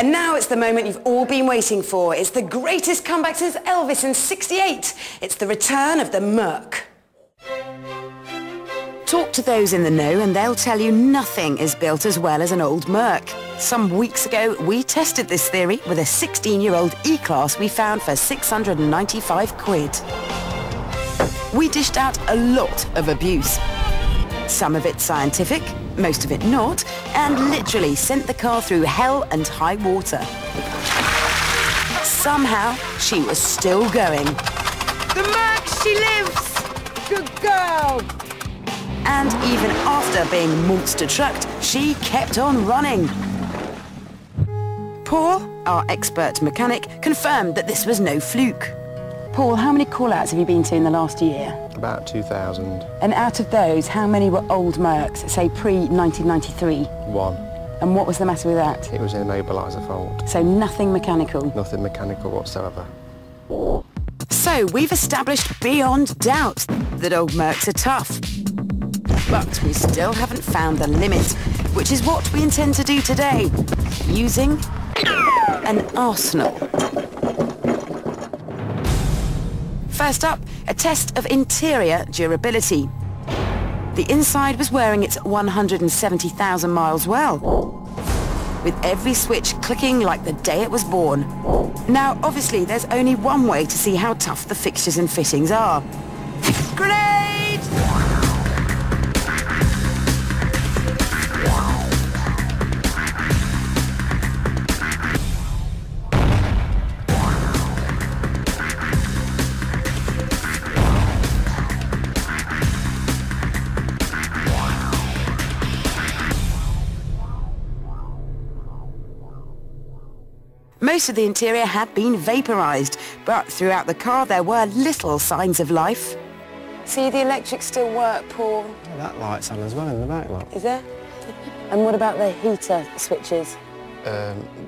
And now it's the moment you've all been waiting for. It's the greatest comeback since Elvis in '68. It's the return of the Merc. Talk to those in the know and they'll tell you nothing is built as well as an old Merc. Some weeks ago, we tested this theory with a 16-year-old E-Class we found for 695 quid. We dished out a lot of abuse. Some of it scientific, most of it not, and literally sent the car through hell and high water. Somehow, she was still going. The Merc, she lives! Good girl! And even after being monster-trucked, she kept on running. Paul, our expert mechanic, confirmed that this was no fluke. Paul, how many call-outs have you been to in the last year? About 2,000. And out of those, how many were old Mercs, say pre-1993? One. And what was the matter with that? It was an immobiliser fault. So nothing mechanical? Nothing mechanical whatsoever. So we've established beyond doubt that old Mercs are tough. But we still haven't found the limit, which is what we intend to do today, using an arsenal. First up, a test of interior durability. The inside was wearing its 170,000 miles well, with every switch clicking like the day it was born. Now, obviously, there's only one way to see how tough the fixtures and fittings are. Grenade! Most of the interior had been vaporised, but throughout the car there were little signs of life. See, the electrics still work, Paul. Oh, that light's on as well in the back, look. Is there? And what about the heater switches?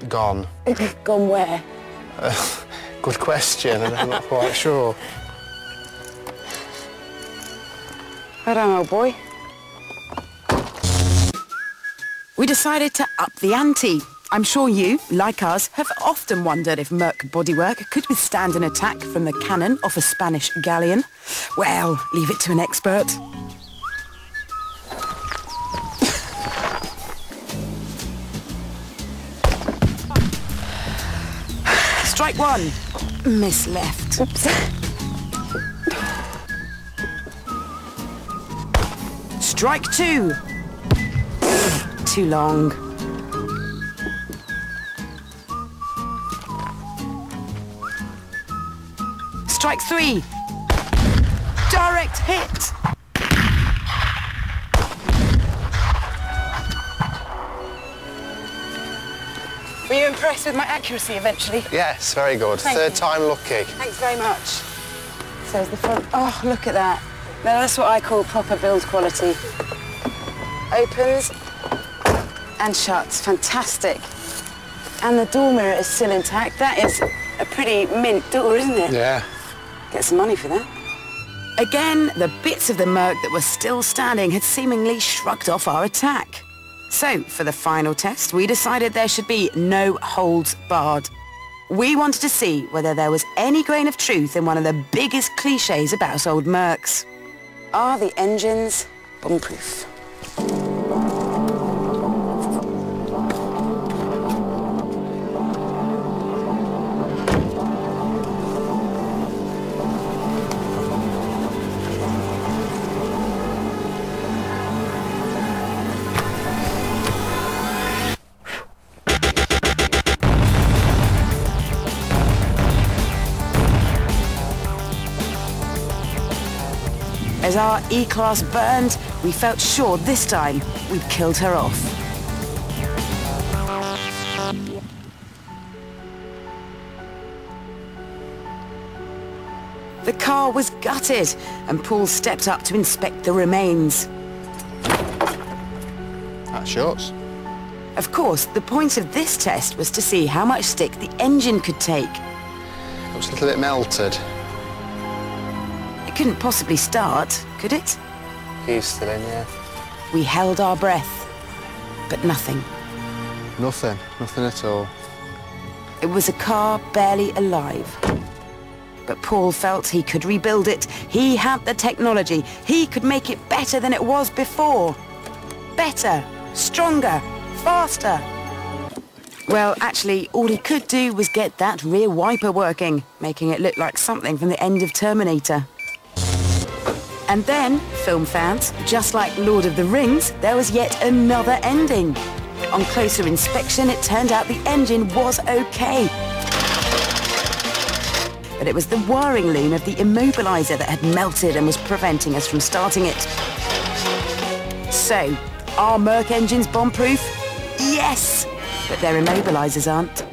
Gone. Gone where? Good question, and I'm not quite sure. I don't know, old boy. We decided to up the ante. I'm sure you, like us, have often wondered if Merc bodywork could withstand an attack from the cannon off a Spanish galleon. Well, leave it to an expert. Strike one. Miss left. Oops. Strike two. Too long. Strike three. Direct hit. Were you impressed with my accuracy eventually? Yes, very good. Third time lucky. Thanks very much. So is the front... Oh, look at that. Now that's what I call proper build quality. Opens and shuts. Fantastic. And the door mirror is still intact. That is a pretty mint door, isn't it? Yeah. Get some money for that. Again, the bits of the Merc that were still standing had seemingly shrugged off our attack. So, for the final test, we decided there should be no holds barred. We wanted to see whether there was any grain of truth in one of the biggest cliches about old Mercs. Are the engines bomb-proof? As our E-Class burned, we felt sure this time we'd killed her off. The car was gutted, and Paul stepped up to inspect the remains. That shuts. Of course, the point of this test was to see how much stick the engine could take. Looks a little bit melted. It couldn't possibly start, could it? He's still in, yeah. We held our breath, but nothing. Nothing at all. It was a car barely alive. But Paul felt he could rebuild it. He had the technology. He could make it better than it was before. Better, stronger, faster. Well, actually, all he could do was get that rear wiper working, making it look like something from the end of Terminator. And then, film fans, just like Lord of the Rings, there was yet another ending. On closer inspection, it turned out the engine was okay. But it was the wiring loom of the immobiliser that had melted and was preventing us from starting it. So, are Merc engines bomb-proof? Yes! But their immobilisers aren't.